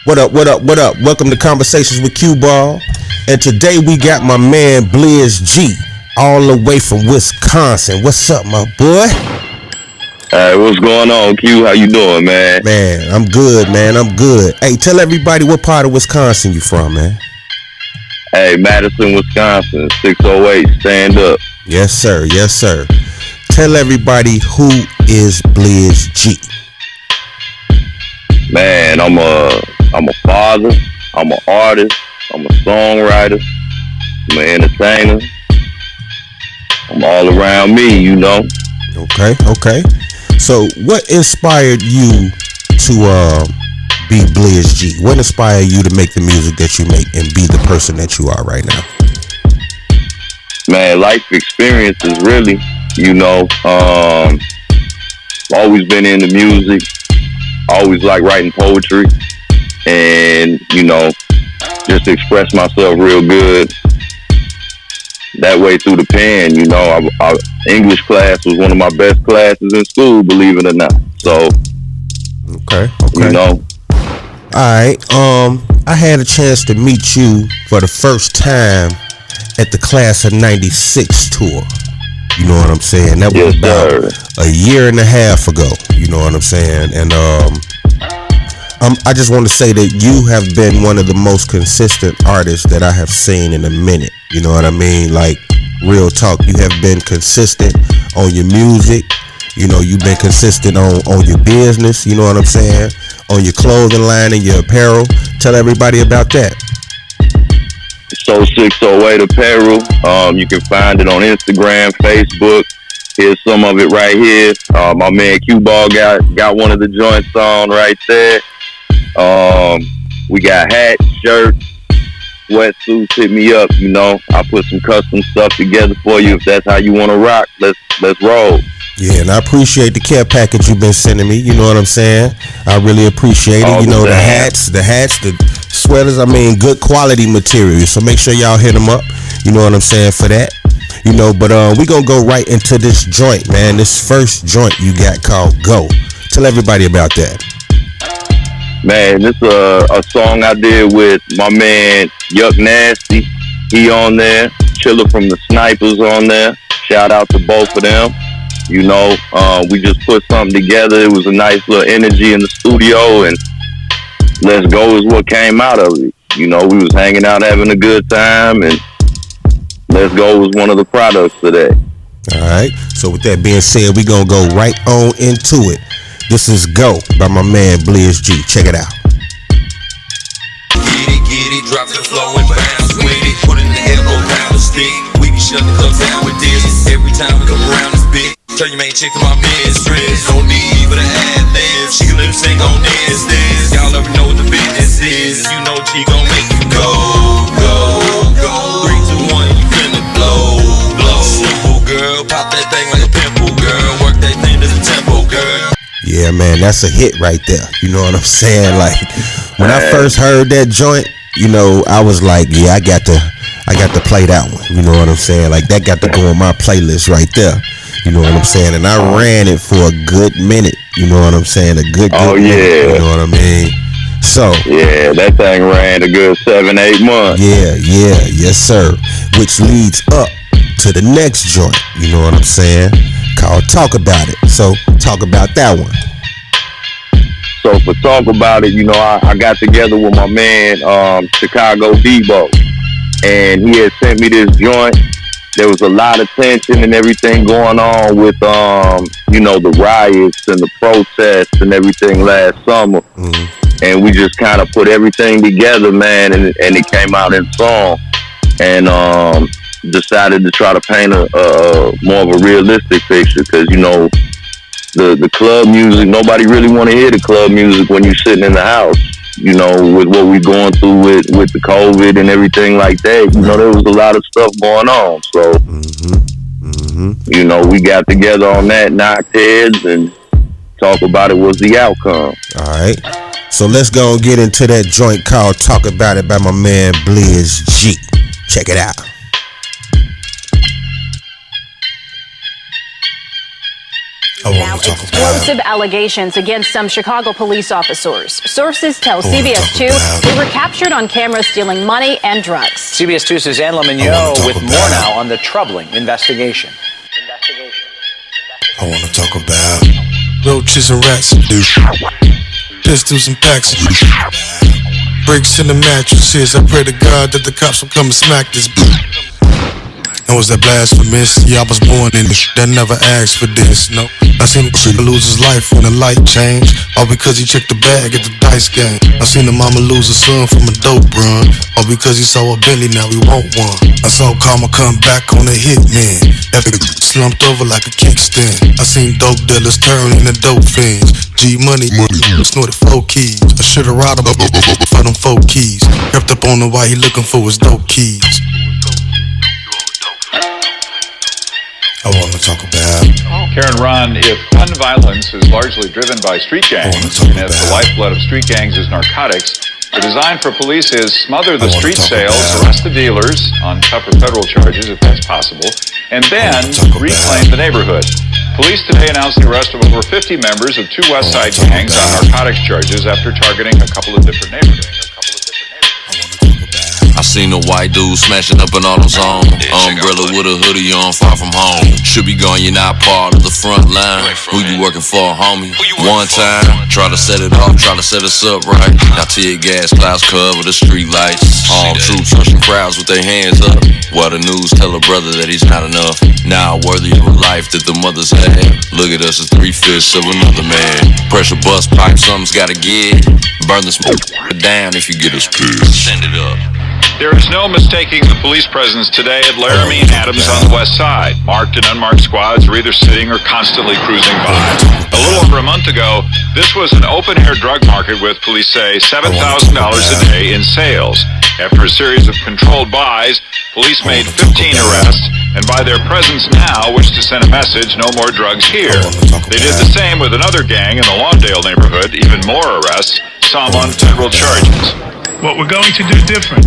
What up, what up, what up? Welcome to Conversations with Qball. And today we got my man BlizGee all the way from Wisconsin. What's up, my boy? Hey, what's going on, Q? How you doing, man? Man, I'm good, man. I'm good. Hey, tell everybody what part of Wisconsin you from, man. Hey, Madison, Wisconsin, 608, stand up. Yes, sir. Yes, sir. Tell everybody who is BlizGee. Man, I'm a father, I'm an artist, I'm a songwriter, I'm an entertainer. I'm all around me, you know. Okay. So what inspired you to be BlizGee? What inspired you to make the music that you make and be the person that you are right now? Man, life experiences, really, you know. Always been into music, always like writing poetry, and, you know, just express myself real good that way through the pen. You know, I English class was one of my best classes in school, believe it or not. So, okay. You know. All right. I had a chance to meet you for the first time at the Class of '96 tour. You know what I'm saying? That was about a year and a half ago. You know what I'm saying? And I just want to say that you have been one of the most consistent artists that I have seen in a minute. You know what I mean? Like, real talk. You have been consistent on your music. You know, you've been consistent on your business. You know what I'm saying? On your clothing line and your apparel. Tell everybody about that. So 608 Apparel. You can find it on Instagram, Facebook. Here's some of it right here. My man Qball got one of the joints on right there. We got hats, shirts, sweatsuits. Hit me up. You know, I put some custom stuff together for you. If that's how you want to rock, let's roll. Yeah, and I appreciate the care package you've been sending me. You know what I'm saying? I really appreciate it. You know, the hats, the sweaters. I mean, good quality material. So make sure y'all hit them up. You know what I'm saying for that. You know, but we gonna go right into this joint, man. This first joint you got called Go. Tell everybody about that. Man, this a song I did with my man Yuck Nasty. He on there. Chiller from the Snipers on there. Shout out to both of them. You know, we just put something together. It was a nice little energy in the studio, and Let's Go is what came out of it. You know, we was hanging out having a good time, and Let's Go was one of the products of that. All right. So with that being said, we gonna go right on into it. This is Go by my man BlizGee. Check it out. Get it, drop the flow and bounce with it. Put in the elbow, pound the stick. We can shut the club down with this. Every time we come around this bitch, tell your main chick to my mistress. No need for the ad-libs. She can lip sync on this. Y'all already know what the business is. You know she gon' make you go. 3, 2, 1, you finna blow. Simple girl, pop that thing like a pimple, girl. Work that thing to the tempo, girl. Yeah, man, that's a hit right there. You know what I'm saying? Like, when I first heard that joint, you know, I was like, yeah, I got to play that one. You know what I'm saying? Like, that got to go on my playlist right there. You know what I'm saying? And I ran it for a good minute. You know what I'm saying? A good minute. You know what I mean? So yeah, that thing ran a good 7-8 months. Yeah, yes sir. Which leads up to the next joint. You know what I'm saying? Called Talk About It. So talk about that one. So for Talk About It, you know, I got together with my man Chicago Debo, and he had sent me this joint. There was a lot of tension and everything going on with you know, the riots and the protests and everything last summer. And we just kind of put everything together, man, and it came out in song. And decided to try to paint a more of a realistic picture, because, you know, the club music, nobody really want to hear the club music when you're sitting in the house. You know, with what we're going through with the COVID and everything like that, you know, there was a lot of stuff going on. So, you know, we got together on that, knocked heads, and Talk About It was the outcome. All right. So let's go and get into that joint called Talk About It by my man BlizGee. Check it out. Now, explosive allegations against some Chicago police officers. Sources tell CBS 2 they were captured on camera stealing money and drugs. CBS 2's Suzanne Lemignot with more now on the troubling investigation. I want to talk about roaches and rats, pistols and packs, breaks in the mattresses. I pray to God that the cops will come and smack this bitch. And was that blasphemous? Yeah, I was born in this. That never asked for this. No, I seen a lose his life when the light changed, all because he checked the bag at the dice game. I seen a mama lose a son from a dope run, all because he saw a Bentley, now he want one. I saw karma come back on a hitman, that slumped over like a kickstand. I seen dope dealers turn into dope fiends. G money, snorted 4 keys. I should've robbed him for them 4 keys. Crept up on him while he looking for his dope keys. I want to talk about Karen Ron, if gun violence is largely driven by street gangs, and if the lifeblood of street gangs is narcotics, the design for police is smother the street sales, arrest the dealers on tougher federal charges if that's possible, and then reclaim the neighborhood. Police today announced the arrest of over 50 members of 2 West Side gangs on narcotics charges after targeting a couple of different neighborhoods. I seen a white dude smashing up an AutoZone. Umbrella with a hoodie on, far from home. Should be gone, you're not part of the front line. Who you working for, homie? One time, try to set it off, try to set us up right. Now tear gas clouds cover the street lights. Armed troops rushing crowds with their hands up. While the news tell a brother that he's not enough. Now worthy of a life that the mothers had. Look at us as 3/5 of another man. Pressure bust pipe, something's gotta give. Burn the smoke down if you get us pissed. Send it up. There is no mistaking the police presence today at Laramie and Adams on the west side. Marked and unmarked squads are either sitting or constantly cruising by. A little over a month ago, this was an open-air drug market with, police say, $7,000 a day in sales. After a series of controlled buys, police made 15 arrests, and by their presence now wish to send a message, no more drugs here. They did the same with another gang in the Lawndale neighborhood, even more arrests, some on federal charges. What we're going to do different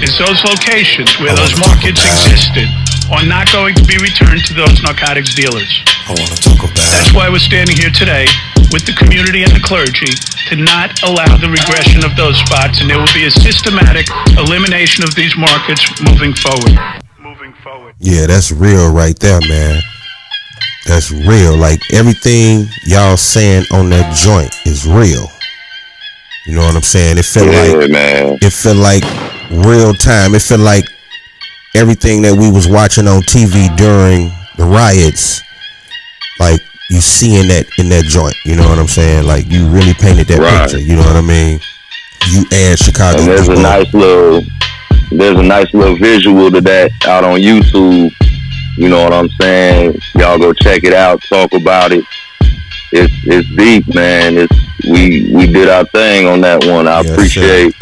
is those locations where those markets existed are not going to be returned to those narcotics dealers. I want to talk about. That's why we're standing here today with the community and the clergy to not allow the regression of those spots, and there will be a systematic elimination of these markets moving forward. Yeah, that's real right there, man. That's real. Like everything y'all saying on that joint is real. You know what I'm saying? It felt it felt like real time. It felt like everything that we was watching on TV during the riots, like you seeing that in that joint. You know what I'm saying? Like you really painted that picture. You know what I mean? You add Chicago. And there's a nice little visual to that out on YouTube. You know what I'm saying? Y'all go check it out, talk about it. It's deep, man. We did our thing on that one. I appreciate,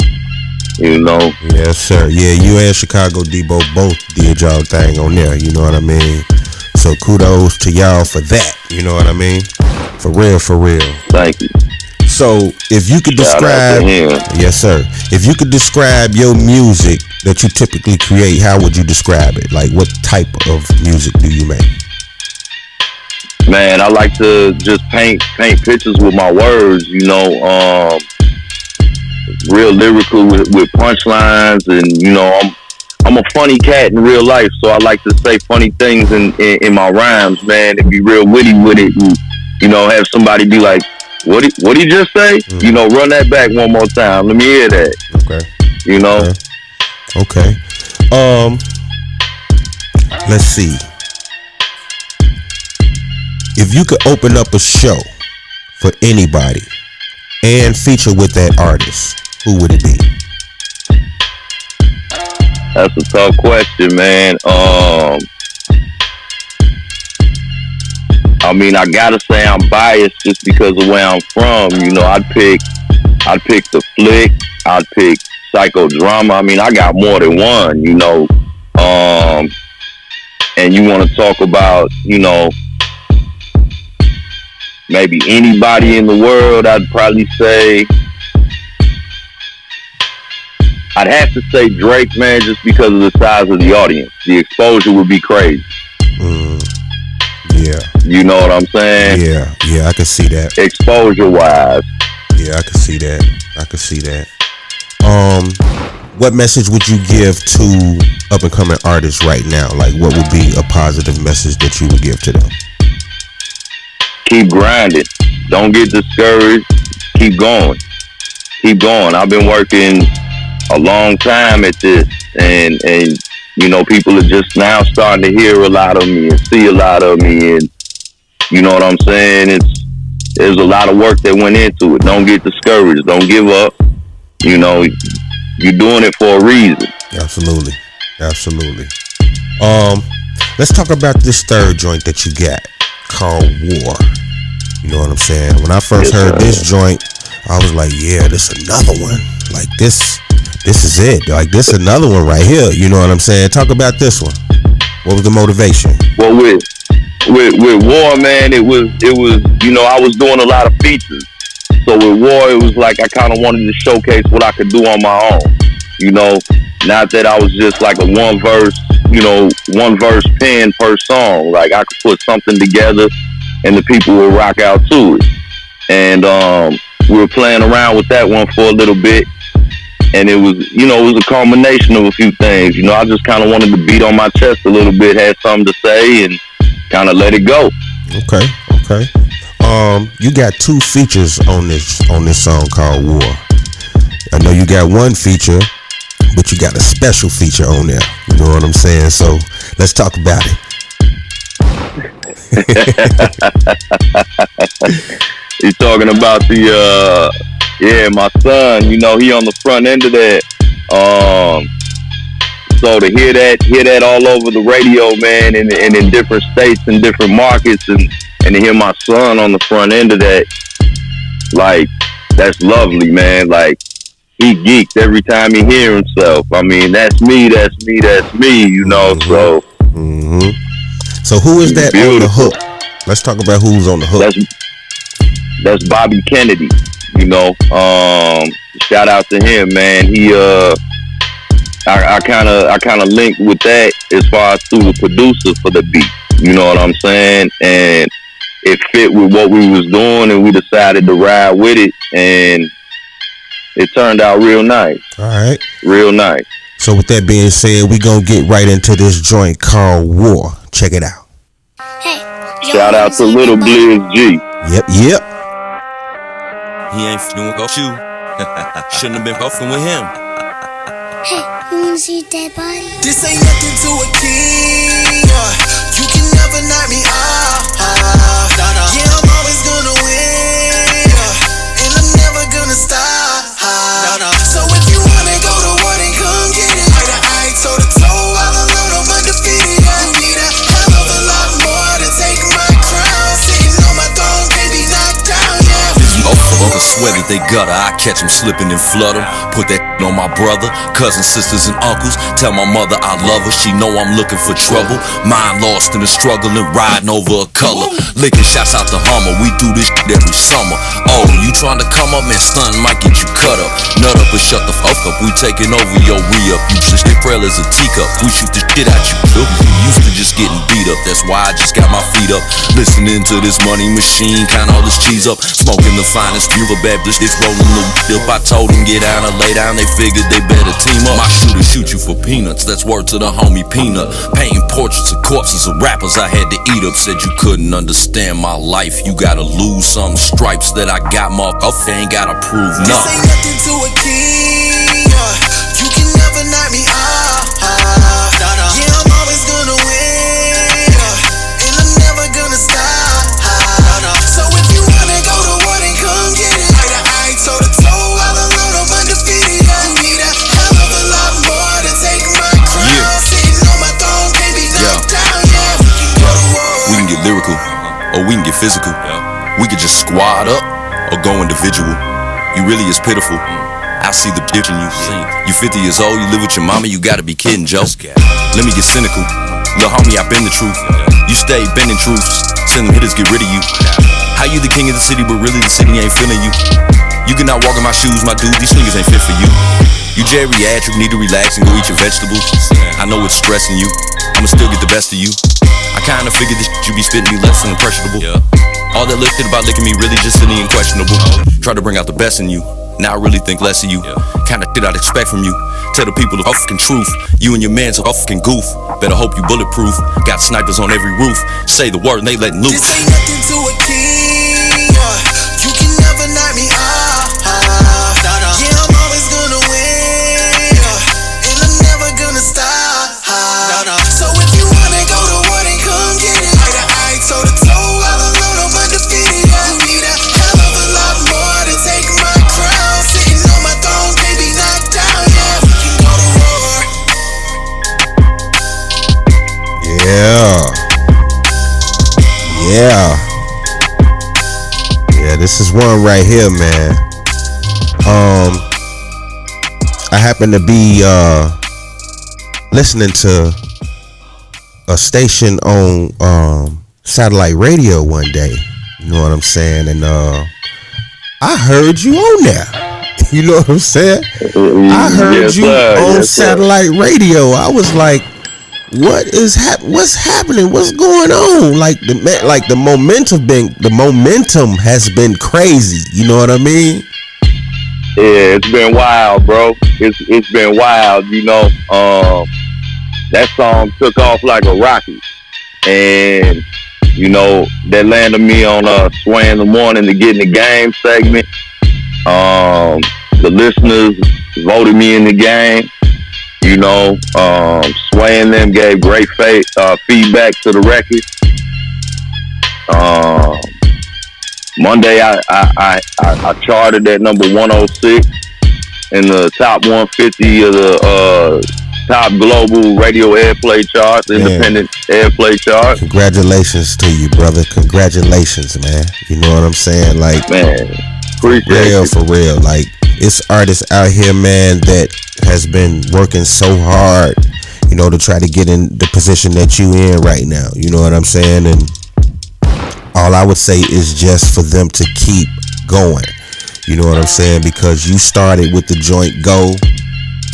you know. Yes, sir. Yeah, you and Chicago Debo both did y'all thing on there. You know what I mean? So kudos to y'all for that. You know what I mean? For real, for real. Thank you. So if you could describe, yes, sir. If you could describe your music that you typically create, how would you describe it? Like, what type of music do you make? Man, I like to just paint pictures with my words, you know, real lyrical with punchlines, and you know, I'm a funny cat in real life, so I like to say funny things in my rhymes, man, and be real witty with it, and you know, have somebody be like, what he just say? Mm. You know, run that back one more time. Let me hear that. Okay. You know. Okay. Let's see. If you could open up a show for anybody and feature with that artist, who would it be? That's a tough question, man. I mean, I gotta say I'm biased just because of where I'm from. You know, I'd pick The Flick. I'd pick Psychodrama. I mean, I got more than one, you know. And you want to talk about, you know, maybe anybody in the world, I'd probably say, I'd have to say Drake, man, just because of the size of the audience. The exposure would be crazy. Yeah. You know what I'm saying? Yeah, I can see that. Exposure wise. Yeah, I can see that. What message would you give to up and coming artists right now? Like, what would be a positive message that you would give to them? Keep grinding. Don't get discouraged. Keep going. I've been working a long time at this, and you know, people are just now starting to hear a lot of me and see a lot of me, and you know what I'm saying? There's a lot of work that went into it. Don't get discouraged. Don't give up. You know, you're doing it for a reason. Absolutely. Let's talk about this third joint that you got called War. You know what I'm saying? When I first heard this joint, I was like, yeah, this another one. Like this is it. Like this another one right here. You know what I'm saying? Talk about this one. What was the motivation? Well, with War, man, it was, you know, I was doing a lot of features. So with War, it was like I kind of wanted to showcase what I could do on my own. You know, not that I was just like a one verse pen per song. Like I could put something together and the people will rock out to it. And we were playing around with that one for a little bit. And it was a culmination of a few things. You know, I just kind of wanted to beat on my chest a little bit, had something to say, and kind of let it go. Okay. You got 2 features on this song called War. I know you got one feature, but you got a special feature on there. You know what I'm saying? So let's talk about it. He's talking about my son, you know, he on the front end of that. So to hear that all over the radio, man, and in different states and different markets, and to hear my son on the front end of that, like, that's lovely, man. Like, he geeks every time he hear himself. I mean, that's me, you know, so. Mm-hmm. So who is that on the hook? Let's talk about who's on the hook. That's Bobby Kennedy, you know. Shout out to him, man. He I kind of linked with that as far as through the producer for the beat. You know what I'm saying? And it fit with what we was doing, and we decided to ride with it, and it turned out real nice. All right. Real nice. So with that being said, we gonna get right into this joint called War. Check it out. Hey, shout out to little BlizGee. Yep. He ain't doing go shoot. Shouldn't have been fucking with him. Hey, you wanna see a dead body? This ain't nothing to a king. You can never knock me off. Yeah, I'm always gonna win. And I'm never gonna stop. So if you wanna go to war, then come get it. I toe to toe, all alone, I'm undefeated. You need a hell of a lot more to take my crown. Sitting on my throne, baby, knocked down, yeah. Uncle swear that they gutter, I catch them slipping and flutter. Put that on my brother, cousins, sisters, and uncles. Tell my mother I love her, she know I'm looking for trouble. Mind lost in the struggle and riding over a color. Licking shots out the Hummer, we do this shit every summer. Oh, you trying to come up, man, stun might get you cut up. Nut up and shut the fuck up, we taking over your re-up. You just frail as a teacup, we shoot the shit out you. You used to just getting beat up, that's why I just got my feet up. Listening to this money machine, count all this cheese up. Smoking the finest fuel of Baptist, it's rolling the dip. I told them get down or lay down, they figured they better team up. My shooter shoot you for peanuts, that's word to the homie Peanut. Painting portraits of corpses of rappers I had to eat up. Said you couldn't understand my life, you gotta lose some stripes that I got, motherfucker, ain't gotta prove nothing. This ain't nothing to a king. You can never knock me off. Yeah, I'm always gonna win. And I'm never gonna stop. So if you wanna go to war, then come get it. I toe to toe, all alone, I'm undefeated. You need a hell of a lot more to take my crown. Sitting on my throne, baby, knocked down, yeah. We can get lyrical, or we can get physical. We could just squad up, or go individual. You really is pitiful, I see the bitch in you. You 50 years old, you live with your mama, you gotta be kidding, Joe. Let me get cynical, little homie, I been the truth. You stay bending truths, sending hitters get rid of you. How you the king of the city, but really the city ain't feeling you? You cannot walk in my shoes, my dude, these niggas ain't fit for you. You geriatric, need to relax and go eat your vegetables. I know it's stressing you, I'ma still get the best of you. I I kinda figured this you be spitting me less than impressionable. All that little shit about licking me really just silly and questionable. Try to bring out the best in you. Now I really think less of you. Kinda shit I'd expect from you. Tell the people the fucking truth. You and your man's a fucking goof. Better hope you bulletproof. Got snipers on every roof. Say the word and they letting loose. This ain't nothing to a king. You can never knock me off. Yeah, I'm always gonna win. And I'm never gonna stop. So if you wanna go to war, then come get it. Eye to eye, toe to toe, all alone, I'm undefeated. You need a hell of a lot more to take my crown. Sitting on my throne, baby, knocked down. Yeah, we can go to war. Yeah, this is one right here, man. I happen to be listening to a station on satellite radio one day. You know what I'm saying? And I heard you on there. You know what I'm saying? I heard you on satellite radio. I was like, what is what's happening? What's going on? Like the momentum has been crazy. You know what I mean? Yeah, it's been wild, bro. It's been wild, you know. That song took off like a rocket. And, you know, that landed me on Sway in the Morning to get in the game segment. The listeners voted me in the game. You know, Sway and them gave great feedback to the record. Monday, I charted at number 106 in the top 150 of the top global radio airplay charts, independent airplay charts. Congratulations to you, brother. Congratulations, man. You know what I'm saying? Like, man, appreciate it. For real. Like, it's artists out here, man, that has been working so hard, you know, to try to get in the position that you in right now. You know what I'm saying? And all I would say is just for them to keep going. You know what I'm saying? Because you started with the joint Go.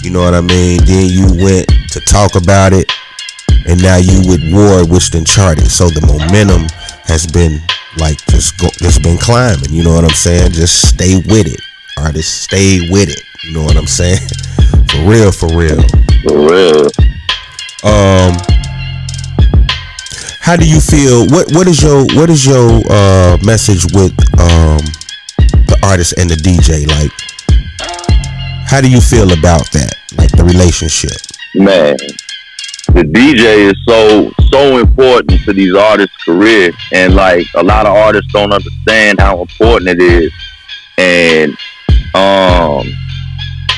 You know what I mean? Then you went to Talk About It. And now you with War, which then charted. So the momentum has been like just been climbing. You know what I'm saying? Just stay with it. Artists, stay with it. You know what I'm saying? For real, for real. For real. How do you feel? What is your message with the artist and the DJ? Like, how do you feel about that? Like the relationship? Man, the DJ is so important to these artists' career, and like a lot of artists don't understand how important it is. And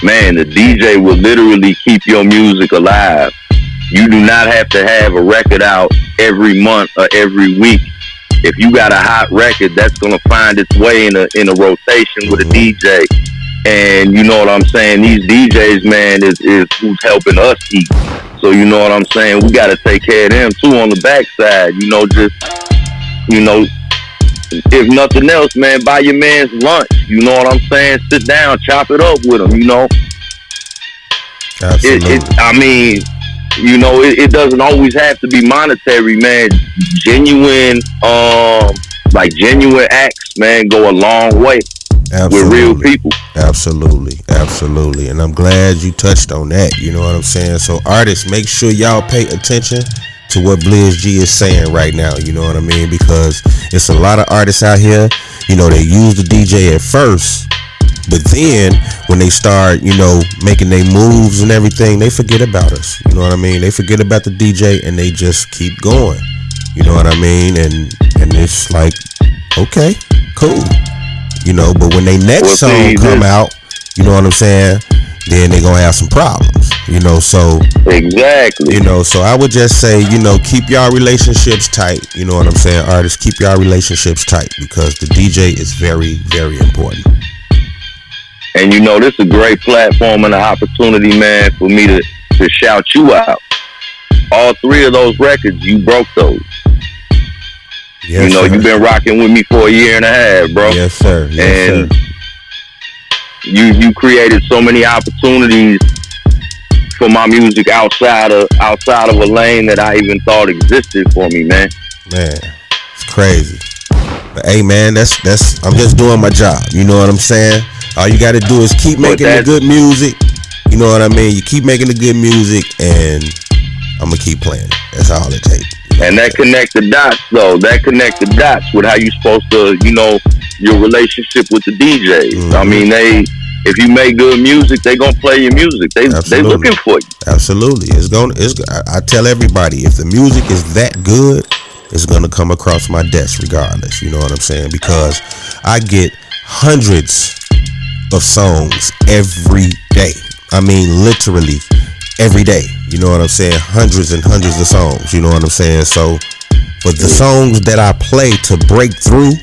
man, the DJ will literally keep your music alive. You do not have to have a record out every month or every week. If you got a hot record, that's gonna find its way in a rotation with a DJ. And you know what I'm saying? These DJs, man, is who's helping us eat. So you know what I'm saying? We gotta take care of them too on the backside. You know, just, you know, if nothing else, man, buy your man's lunch. You know what I'm saying? Sit down, chop it up with him, you know? Absolutely. I mean, you know, it doesn't always have to be monetary, man. Genuine acts, man, go a long way. Absolutely. With real people. Absolutely. And I'm glad you touched on that. You know what I'm saying? So artists, make sure y'all pay attention to what BlizGee is saying right now. You know what I mean? Because it's a lot of artists out here, you know, they use the DJ at first, but then when they start, you know, making their moves and everything, they forget about us. You know what I mean? They forget about the DJ and they just keep going. You know what I mean? And it's like, okay, cool. You know, but when they next song come out, you know what I'm saying, then they're gonna have some problems. You know, so exactly. You know, so I would just say, you know, keep y'all relationships tight. You know what I'm saying? Artists, keep y'all relationships tight, because the DJ is very, very important. And you know, this is a great platform and an opportunity, man, for me to shout you out. All three of those records, you broke those. Yes, you know, sir. You've been rocking with me for a year and a half, bro. Yes, sir. Yes, and sir. you created so many opportunities for my music outside of a lane that I even thought existed for me, man. Man, it's crazy. But hey, man, that's I'm just doing my job. You know what I'm saying? All you got to do is keep making the good music. You know what I mean? You keep making the good music, and I'm gonna keep playing it. That's all it takes. And that connect the dots, though. That connect the dots with how you supposed to, you know, your relationship with the DJs. Mm-hmm. I mean, if you make good music, they gonna play your music. They looking for you. Absolutely. I tell everybody, if the music is that good, it's gonna come across my desk regardless. You know what I'm saying? Because I get hundreds of songs every day. I mean, literally every day. You know what I'm saying? Hundreds and hundreds of songs. You know what I'm saying? So for the songs that I play to break through,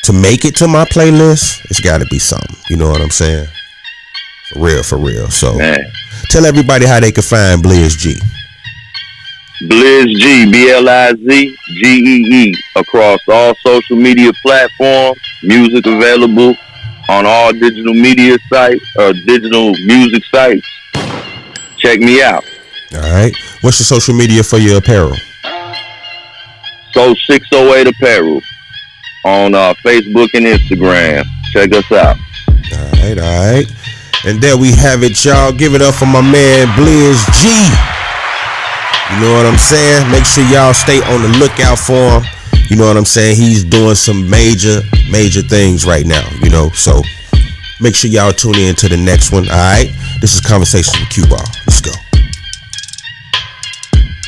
to make it to my playlist, it's got to be something. You know what I'm saying? For real. So tell everybody how they can find BlizGee. BlizGee, BlizGee, across all social media platforms. Music available on all digital media sites or digital music sites. Check me out. All right. What's your social media for your apparel? So 608 Apparel on Facebook and Instagram. Check us out. All right. And there we have it, y'all. Give it up for my man BlizGee. You know what I'm saying? Make sure y'all stay on the lookout for him. You know what I'm saying? He's doing some major things right now, you know. So make sure y'all tune in to the next one. All right. This is Conversations with Qball. Let's go.